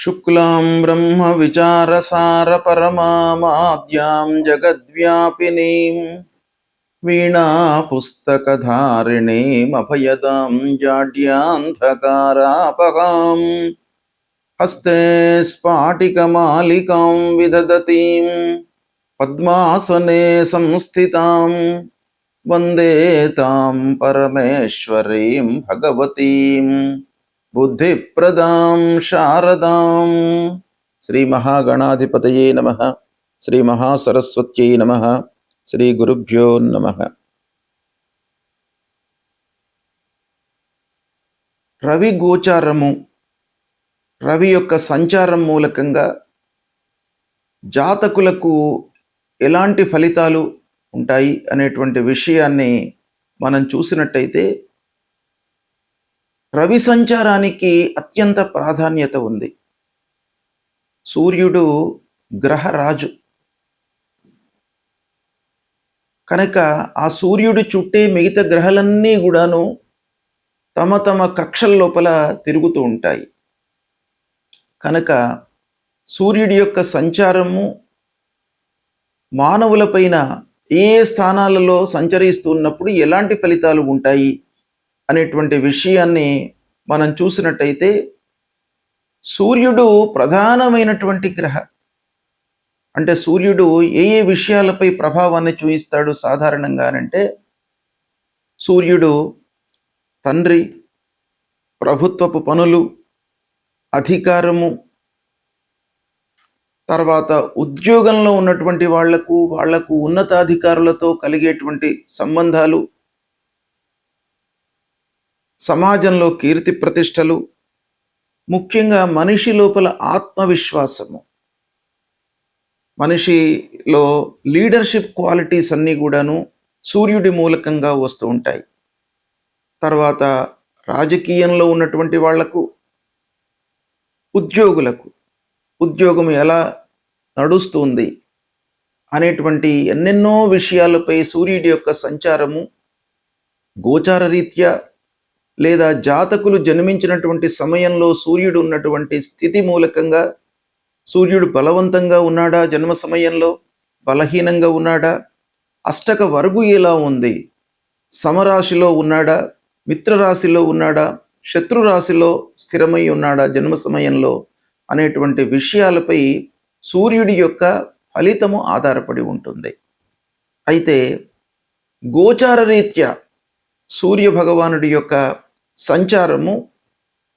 शुक्लां ब्रह्म विचारसार परमामाद्यां जगद्व्यापिनीं वीणा पुस्तकधारिणीम् अभयदां जाड्यान्धकारापहां हस्ते स्फाटिकमालिकां विदधतीं पद्मासने संस्थितां वन्दे तां परमेश्वरीं भगवतीं बुद्धिप्रदां शारदां। श्री महागणाधिपतये नमः। श्री महासरस्वत्यै नमः। శ్రీ గురుభ్యో నమః. రవి గోచారము, రవి యొక్క సంచారం మూలకంగా జాతకులకు ఎలాంటి ఫలితాలు ఉంటాయి అనేటువంటి విషయాన్ని మనం చూసినట్టయితే, రవి సంచారానికి అత్యంత ప్రాధాన్యత ఉంది. సూర్యుడు గ్రహరాజు కనుక ఆ సూర్యుడి చుట్టే మిగతా గ్రహాలన్నీ కూడాను తమ తమ కక్షల లోపల తిరుగుతూ ఉంటాయి. కనుక సూర్యుడి యొక్క సంచారము మానవులపైన ఏ స్థానాలలో సంచరిస్తున్నప్పుడు ఎలాంటి ఫలితాలు ఉంటాయి అనేటువంటి విషయాన్ని మనం చూసినట్టయితే, సూర్యుడు ప్రధానమైనటువంటి గ్రహం. అంటే సూర్యుడు ఏ ఏ విషయాలపై ప్రభావాన్ని చూపిస్తాడు సాధారణంగానంటే, సూర్యుడు తండ్రి, ప్రభుత్వపు పనులు, అధికారము, తర్వాత ఉద్యోగంలో ఉన్నటువంటి వాళ్లకు ఉన్నతాధికారులతో కలిగేటువంటి సంబంధాలు, సమాజంలో కీర్తి ప్రతిష్టలు, ముఖ్యంగా మనిషి లోపల ఆత్మవిశ్వాసము, మనిషిలో లీడర్షిప్ క్వాలిటీస్ అన్నీ కూడాను సూర్యుడి మూలకంగా వస్తూ ఉంటాయి. తర్వాత రాజకీయంలో ఉన్నటువంటి వాళ్లకు, ఉద్యోగం ఎలా నడుస్తుంది అనేటువంటి ఎన్నెన్నో విషయాలపై సూర్యుడి యొక్క సంచారము గోచార రీత్యా లేదా జాతకులు జన్మించినటువంటి సమయంలో సూర్యుడు ఉన్నటువంటి స్థితి మూలకంగా, సూర్యుడు బలవంతంగా ఉన్నాడా, జన్మ సమయంలో బలహీనంగా ఉన్నాడా, అష్టక వర్గు ఎలా ఉంది, సమరాశిలో ఉన్నాడా, మిత్రరాశిలో ఉన్నాడా, శత్రురాశిలో స్థిరమై ఉన్నాడా జన్మ సమయంలో అనేటువంటి విషయాలపై సూర్యుడి యొక్క ఫలితము ఆధారపడి ఉంటుంది. అయితే గోచార రీత్యా సూర్య భగవానుడి యొక్క సంచారము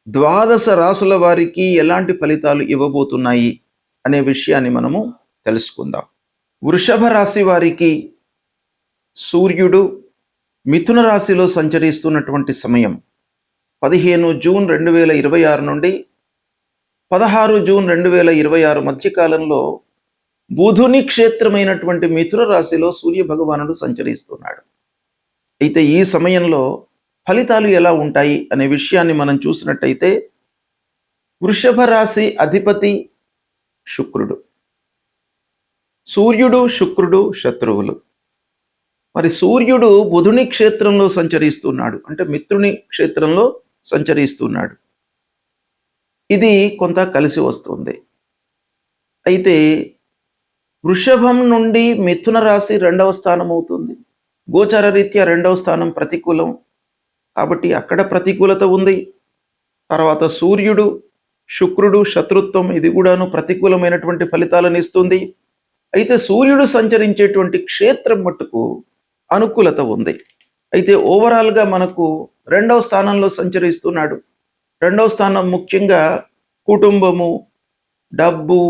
12 రాసుల వారికి ఎలాంటి ఫలితాలు ఇవ్వబోతున్నాయి అనే విషయాన్ని మనము తెలుసుకుందాం. వృషభ రాశి వారికి సూర్యుడు మిథున రాశిలో సంచరిస్తున్నటువంటి సమయం 15 జూన్ 2026 నుండి 16 జూన్ 2026 మధ్యకాలంలో బుధుని క్షేత్రమైనటువంటి మిథున రాశిలో సూర్య భగవానుడు సంచరిస్తున్నాడు. అయితే ఈ సమయంలో ఫలితాలు ఎలా ఉంటాయి అనే విషయాన్ని మనం చూసినట్టయితే, వృషభ రాశి అధిపతి శుక్రుడు. సూర్యుడు శుక్రుడు శత్రువులు. మరి సూర్యుడు బుధుని క్షేత్రంలో సంచరిస్తున్నాడు, అంటే మిత్రుని క్షేత్రంలో సంచరిస్తున్నాడు. ఇది కొంత కలిసి వస్తుంది. అయితే వృషభం నుండి మిథున రాశి 2వ స్థానం అవుతుంది. గోచార రీత్యా 2వ స్థానం ప్రతికూలం కాబట్టి అక్కడ ప్రతికూలత ఉంది. తర్వాత సూర్యుడు శుక్రుడు శత్రుత్వం, ఇది కూడాను ప్రతికూలమైనటువంటి ఫలితాలను ఇస్తుంది. అయితే సూర్యుడు సంచరించేటువంటి క్షేత్రం మట్టుకు అనుకూలత ఉంది. అయితే ఓవరాల్గా మనకు 2వ స్థానంలో సంచరిస్తున్నాడు. 2వ స్థానం ముఖ్యంగా కుటుంబము, డబ్బు,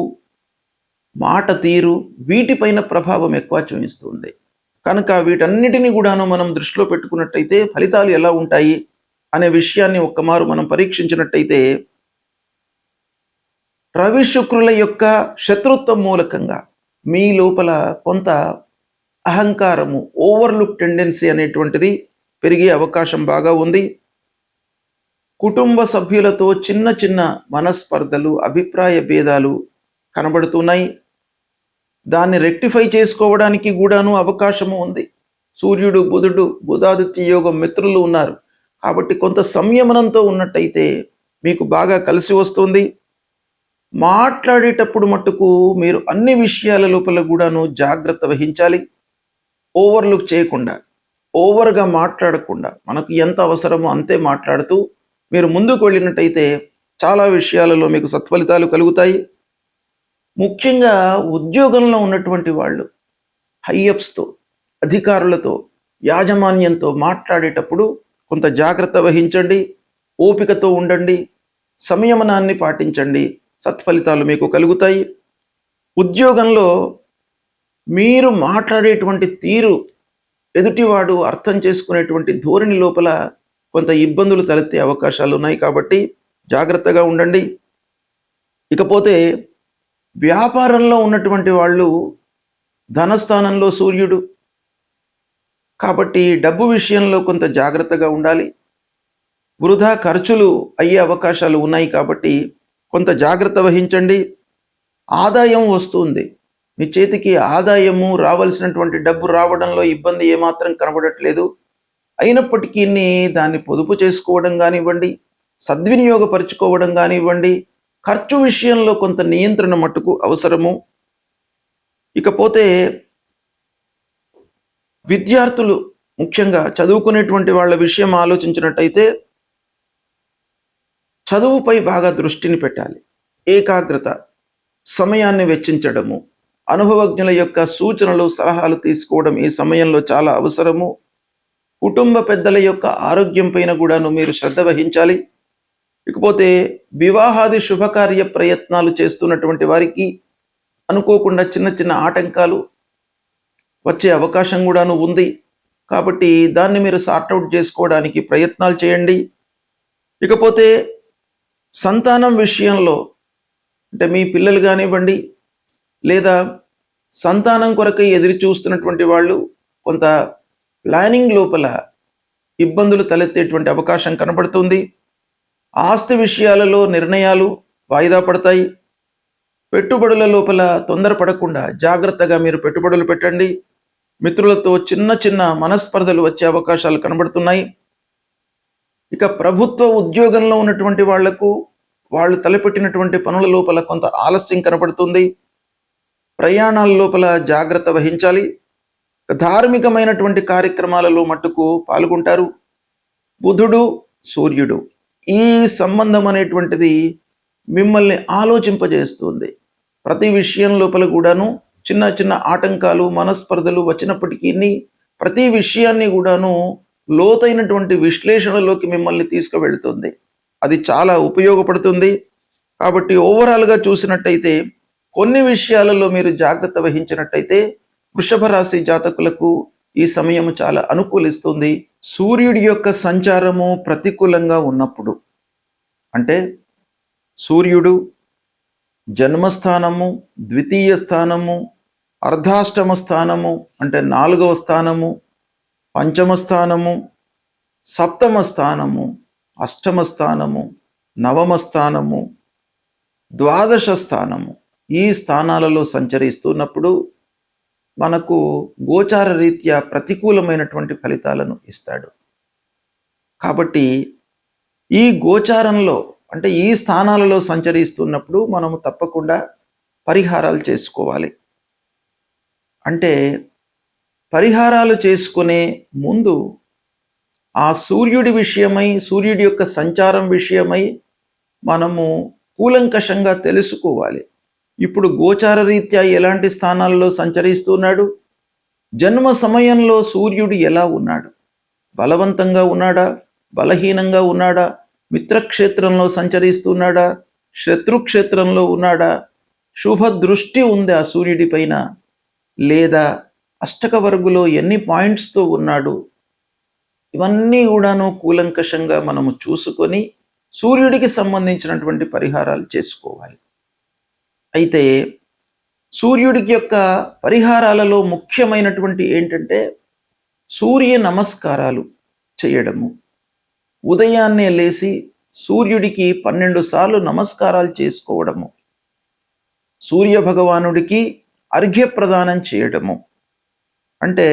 మాట తీరు, వీటిపైన ప్రభావం ఎక్కువ చూపిస్తుంది. కనుక వీటన్నిటిని కూడాను మనం దృష్టిలో పెట్టుకున్నట్టయితే ఫలితాలు ఎలా ఉంటాయి అనే విషయాన్ని ఒక్కమారు మనం పరీక్షించినట్టయితే, రవి శుక్రుల యొక్క శత్రుత్వం మూలకంగా మీ లోపల కొంత అహంకారము, ఓవర్లుక్ టెండెన్సీ అనేటువంటిది పెరిగే అవకాశం బాగా ఉంది. కుటుంబ సభ్యులతో చిన్న చిన్న మనస్పర్ధలు, అభిప్రాయ భేదాలు కనబడుతున్నాయి. దాన్ని రెక్టిఫై చేసుకోవడానికి కూడాను అవకాశము ఉంది. సూర్యుడు బుధుడు బుధాదిత్య యోగం మిత్రులు ఉన్నారు కాబట్టి కొంత సంయమనంతో ఉన్నట్టయితే మీకు బాగా కలిసి వస్తుంది. మాట్లాడేటప్పుడు మట్టుకు మీరు అన్ని విషయాల లోపల కూడాను జాగ్రత్త వహించాలి. ఓవర్లుక్ చేయకుండా, ఓవర్గా మాట్లాడకుండా, మనకు ఎంత అవసరమో అంతే మాట్లాడుతూ మీరు ముందుకు వెళ్ళినట్టయితే చాలా విషయాలలో మీకు సత్ఫలితాలు కలుగుతాయి. ముఖ్యంగా ఉద్యోగంలో ఉన్నటువంటి వాళ్ళు హైయప్స్తో, అధికారులతో, యాజమాన్యంతో మాట్లాడేటప్పుడు కొంత జాగ్రత్త వహించండి, ఓపికతో ఉండండి, సంయమనాన్ని పాటించండి. సత్ఫలితాలు మీకు కలుగుతాయి. ఉద్యోగంలో మీరు మాట్లాడేటువంటి తీరు ఎదుటివాడు అర్థం చేసుకునేటువంటి ధోరణి లోపల కొంత ఇబ్బందులు తలెత్తే అవకాశాలు ఉన్నాయి కాబట్టి జాగ్రత్తగా ఉండండి. ఇకపోతే వ్యాపారంలో ఉన్నటువంటి వాళ్ళు ధనస్థానంలో సూర్యుడు కాబట్టి డబ్బు విషయంలో కొంత జాగ్రత్తగా ఉండాలి. వృధా ఖర్చులు అయ్యే అవకాశాలు ఉన్నాయి కాబట్టి కొంత జాగ్రత్త వహించండి. ఆదాయం వస్తుంది, మీ చేతికి ఆదాయము రావాల్సినటువంటి డబ్బు రావడంలో ఇబ్బంది ఏమాత్రం కనబడట్లేదు. అయినప్పటికీ దాన్ని పొదుపు చేసుకోవడం కానివ్వండి, సద్వినియోగపరుచుకోవడం కానివ్వండి, ఖర్చు విషయంలో కొంత నియంత్రణ మట్టుకు అవసరము. ఇకపోతే విద్యార్థులు ముఖ్యంగా చదువుకునేటువంటి వాళ్ళ విషయం ఆలోచించినట్టయితే చదువుపై బాగా దృష్టిని పెట్టాలి. ఏకాగ్రత, సమయాన్ని వెచ్చించడము, అనుభవజ్ఞుల యొక్క సూచనలు సలహాలు తీసుకోవడం ఈ సమయంలో చాలా అవసరము. కుటుంబ పెద్దల యొక్క ఆరోగ్యం పైన కూడాను మీరు శ్రద్ధ వహించాలి. ఇకపోతే వివాహాది శుభకార్య ప్రయత్నాలు చేస్తున్నటువంటి వారికి అనుకోకుండా చిన్న చిన్న ఆటంకాలు వచ్చే అవకాశం కూడాను ఉంది కాబట్టి దాన్ని మీరు సార్ట్అవుట్ చేసుకోవడానికి ప్రయత్నాలు చేయండి. ఇకపోతే సంతానం విషయంలో అంటే మీ పిల్లలు కానివ్వండి లేదా సంతానం కొరకై ఎదురు చూస్తున్నటువంటి వాళ్ళు కొంత ప్లానింగ్ లోపల ఇబ్బందులు తలెత్తేటువంటి అవకాశం కనబడుతుంది. ఆస్తి విషయాలలో నిర్ణయాలు వాయిదా పడతాయి. పెట్టుబడుల లోపల తొందరపడకుండా జాగ్రత్తగా మీరు పెట్టుబడులు పెట్టండి. మిత్రులతో చిన్న చిన్న మనస్పర్ధలు వచ్చే అవకాశాలు కనబడుతున్నాయి. ఇక ప్రభుత్వ ఉద్యోగంలో ఉన్నటువంటి వాళ్లకు వాళ్ళు తలపెట్టినటువంటి పనుల లోపల కొంత ఆలస్యం కనబడుతుంది. ప్రయాణాల లోపల జాగ్రత్త వహించాలి. ధార్మికమైనటువంటి కార్యక్రమాలలో మట్టుకు పాల్గొంటారు. బుధుడు సూర్యుడు ఈ సంబంధం అనేటువంటిది మిమ్మల్ని ఆలోచింపజేస్తుంది. ప్రతి విషయం లోపల కూడాను చిన్న చిన్న ఆటంకాలు మనస్పర్ధలు వచ్చినప్పటికీ ప్రతి విషయాన్ని కూడాను లోతైనటువంటి విశ్లేషణలోకి మిమ్మల్ని తీసుకువెళ్తుంది. అది చాలా ఉపయోగపడుతుంది. కాబట్టి ఓవరాల్గా చూసినట్టయితే కొన్ని విషయాలలో మీరు జాగ్రత్త వహించినట్టయితే వృషభ రాశి జాతకులకు ఈ సమయం చాలా అనుకూలిస్తుంది. సూర్యుడి యొక్క సంచారము ప్రతికూలంగా ఉన్నప్పుడు అంటే సూర్యుడు జన్మస్థానము, ద్వితీయ స్థానము, అర్ధాష్టమ స్థానము అంటే 4వ స్థానము, పంచమ స్థానము, సప్తమ స్థానము, అష్టమ స్థానము, నవమ స్థానము, ద్వాదశ స్థానము ఈ స్థానాలలో సంచరిస్తున్నప్పుడు మనకు గోచార రీత్యా ప్రతికూలమైనటువంటి ఫలితాలను ఇస్తాడు. కాబట్టి ఈ గోచారంలో అంటే ఈ స్థానాలలో సంచరిస్తున్నప్పుడు మనము తప్పకుండా పరిహారాలు చేసుకోవాలి. అంటే పరిహారాలు చేసుకునే ముందు ఆ సూర్యుడి విషయమై, సూర్యుడి యొక్క సంచారం విషయమై మనము కూలంకషంగా తెలుసుకోవాలి. ఇప్పుడు గోచార రీత్యా ఎలాంటి స్థానాల్లో సంచరిస్తున్నాడు, జన్మ సమయంలో సూర్యుడు ఎలా ఉన్నాడు, బలవంతంగా ఉన్నాడా, బలహీనంగా ఉన్నాడా, మిత్రక్షేత్రంలో సంచరిస్తున్నాడా, శత్రుక్షేత్రంలో ఉన్నాడా, శుభ దృష్టి ఉంది ఆ సూర్యుడి పైన లేదా అష్టక వర్గులో ఎన్ని పాయింట్స్తో ఉన్నాడు, ఇవన్నీ కూడాను కూలంకషంగా మనము చూసుకొని సూర్యుడికి సంబంధించినటువంటి పరిహారాలు చేసుకోవాలి. అయితే సూర్యుడికి యొక్క పరిహారాలలో ముఖ్యమైనటువంటి ఏంటంటే సూర్య నమస్కారాలు చేయడము. ఉదయాన్నే లేచి సూర్యుడికి 12 సార్లు నమస్కారాలు చేసుకోవడము, సూర్య భగవానుడికి అర్ఘ్యప్రదానం చేయడము. అంటే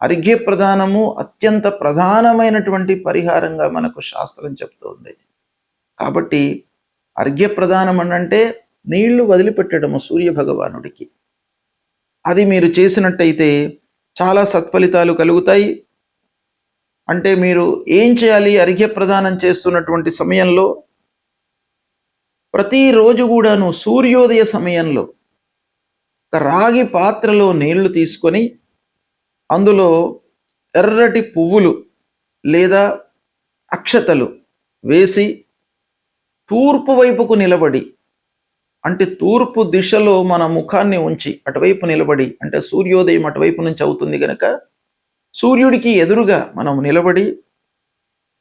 అర్ఘ్యప్రదానము అత్యంత ప్రధానమైనటువంటి పరిహారంగా మనకు శాస్త్రం చెప్తోంది. కాబట్టి అర్ఘ్యప్రదానం అంటే నీళ్లు వదిలిపెట్టడము సూర్య భగవానుడికి. అది మీరు చేసినట్టయితే చాలా సత్ఫలితాలు కలుగుతాయి. అంటే మీరు ఏం చేయాలి? అర్ఘ్య ప్రదానం చేస్తున్నటువంటి సమయంలో ప్రతిరోజు కూడాను సూర్యోదయ సమయంలో ఒక రాగి పాత్రలో నీళ్లు తీసుకొని అందులో ఎర్రటి పువ్వులు లేదా అక్షతలు వేసి తూర్పు వైపుకు నిలబడి, అంటే తూర్పు దిశలో మన ముఖాన్ని ఉంచి అటువైపు నిలబడి, అంటే సూర్యోదయం అటువైపు నుంచి అవుతుంది గనక సూర్యుడికి ఎదురుగా మనం నిలబడి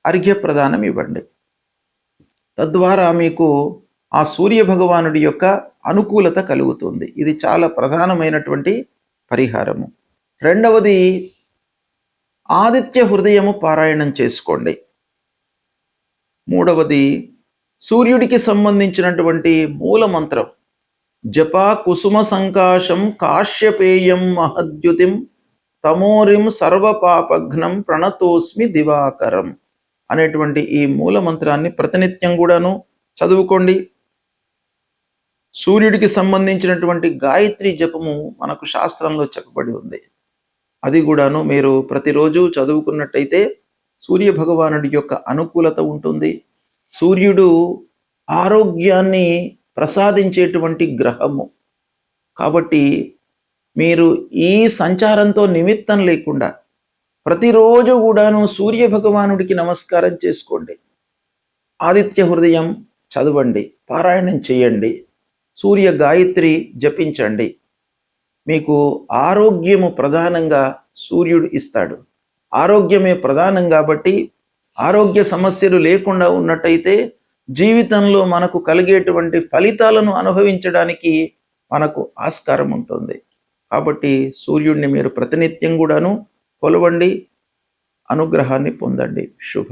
అర్ఘ్య ప్రదానం ఇవ్వండి. తద్వారా మీకు ఆ సూర్య భగవానుడి యొక్క అనుకూలత కలుగుతుంది. ఇది చాలా ప్రధానమైనటువంటి పరిహారము. రెండవది, ఆదిత్య హృదయము పారాయణం చేసుకోండి. మూడవది, సూర్యుడికి సంబంధించినటువంటి మూల మంత్రం జపా కుసుమ సంకాశం కాశ్యపేయం మహద్యుతిం తమోరిం సర్వపాపఘ్నం ప్రణతోస్మి దివాకరం అనేటువంటి ఈ మూల మంత్రాన్ని ప్రతినిత్యం కూడాను చదువుకోండి. సూర్యుడికి సంబంధించినటువంటి గాయత్రి జపము మనకు శాస్త్రంలో చెప్పబడి ఉంది. అది కూడాను మీరు ప్రతిరోజు చదువుకున్నట్టయితే సూర్య భగవానుడి యొక్క అనుకూలత ఉంటుంది. సూర్యుడు ఆరోగ్యాన్ని ప్రసాదించేటువంటి గ్రహము కాబట్టి మీరు ఈ సంచారంతో నిమిత్తం లేకుండా ప్రతిరోజు కూడాను సూర్య భగవానుడికి నమస్కారం చేసుకోండి. ఆదిత్య హృదయం చదవండి, పారాయణం చేయండి, సూర్య గాయత్రి జపించండి. మీకు ఆరోగ్యము ప్రధానంగా సూర్యుడు ఇస్తాడు. ఆరోగ్యమే ప్రధానం కాబట్టి ఆరోగ్య సమస్యలు లేకుండా ఉన్నట్టయితే జీవితంలో మనకు కలిగేటువంటి ఫలితాలను అనుభవించడానికి మనకు ఆస్కారం ఉంటుంది. కాబట్టి సూర్యుడిని మీరు ప్రతినిత్యం కూడాను కొలవండి, అనుగ్రహాన్ని పొందండి. శుభం.